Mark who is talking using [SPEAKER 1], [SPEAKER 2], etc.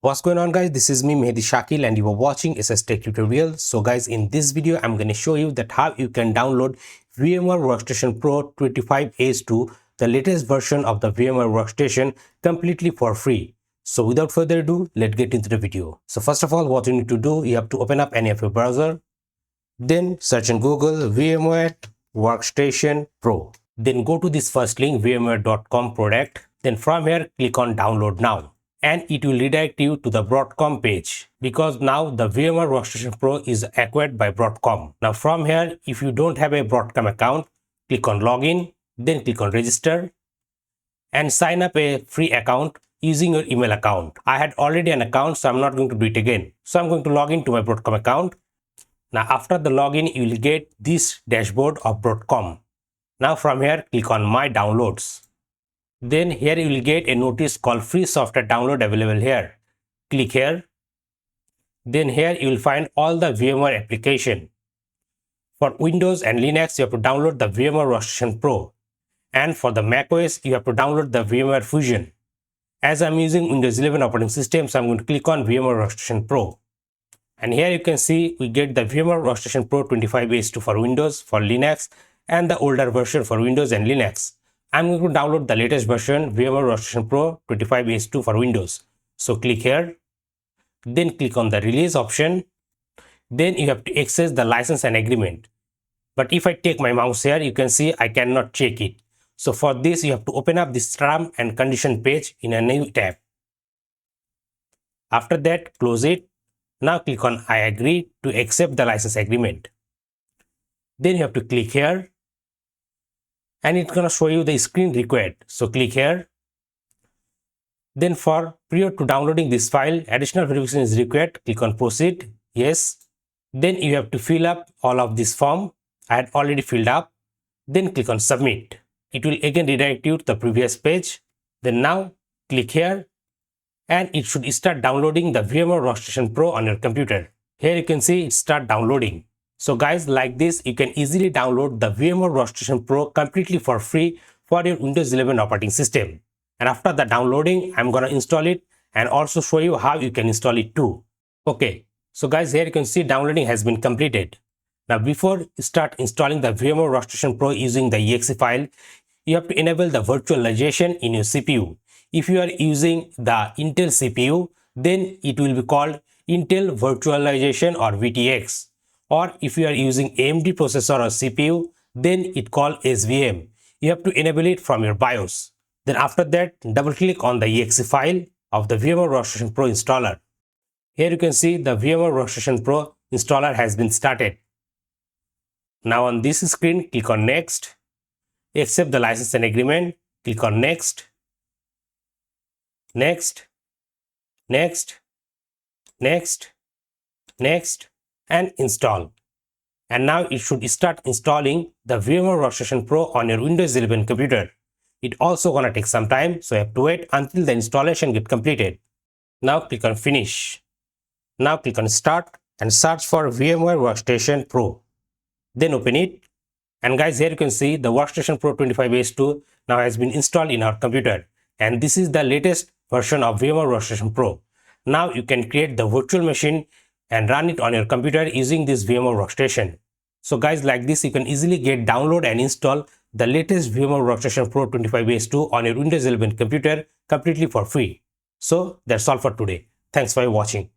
[SPEAKER 1] What's going on, guys? This is me, Mehdi Shakil, and you are watching SSTec tutorial. So guys, in this video I'm going to show you that how you can download VMware Workstation Pro 25H2, the latest version of the VMware Workstation, completely for free. So without further ado, let's get into the video. So first of all, what you need to do, you have to open up any of your browser, then search in Google VMware Workstation Pro. Then go to this first link, vmware.com product. Then from here, click on download now. And it will redirect you to the Broadcom page, because now the VMware Workstation Pro is acquired by Broadcom. Now from here, if you don't have a Broadcom account, click on login, then click on register and sign up a free account using your email account. I had already an account, so I'm not going to do it again. So I'm going to log into my Broadcom account. Now after the login, you will get this dashboard of Broadcom. Now from here, click on my downloads. Then here you will get a notice called free software download available here. Click here. Then here you will find all the VMware application. For Windows and Linux, you have to download the VMware Workstation Pro. And for the macOS, you have to download the VMware Fusion. As I'm using Windows 11 operating system, so I'm going to click on VMware Workstation Pro. And here you can see we get the VMware Workstation Pro 25H2 for Windows, for Linux, and the older version for Windows and Linux. I'm going to download the latest version, VMware Workstation Pro 25H2 for Windows. So click here, then click on the release option. Then you have to access the license and agreement. But if I take my mouse here, you can see I cannot check it. So for this, you have to open up this term and condition page in a new tab. After that, close it. Now click on I agree to accept the license agreement. Then you have to click here. And it's going to show you the screen required. So click here. Then for prior to downloading this file, additional verification is required. Click on proceed. Yes. Then you have to fill up all of this form. I had already filled up. Then click on submit. It will again redirect you to the previous page. Then now click here. And it should start downloading the VMware Workstation Pro on your computer. Here you can see it start downloading. So guys, like this, you can easily download the VMware Workstation Pro completely for free for your Windows 11 operating system. And after the downloading, I'm going to install it and also show you how you can install it too. Okay, so guys, here you can see downloading has been completed. Now before you start installing the VMware Workstation Pro using the exe file, you have to enable the virtualization in your CPU. If you are using the Intel CPU, then it will be called Intel Virtualization or VTX. Or if you are using AMD processor or CPU, then it called SVM. You have to enable it from your BIOS. Then after that, double click on the exe file of the VMware Workstation Pro installer. Here you can see the VMware Workstation Pro installer has been started. Now on this screen, click on next. Accept the license and agreement. Click on next. Next. Next. Next. Next. And install. And now it should start installing the VMware Workstation Pro on your Windows 11 computer. It also gonna take some time, so you have to wait until the installation get completed. Now click on finish. Now click on start and search for VMware Workstation Pro. Then open it. And guys, here you can see the Workstation Pro 25H2 now has been installed in our computer. And this is the latest version of VMware Workstation Pro. Now you can create the virtual machine and run it on your computer using this VMware Workstation. So guys, like this, you can easily get download and install the latest VMware Workstation Pro 25H2 on your Windows 11 computer completely for free. So that's all for today. Thanks for watching.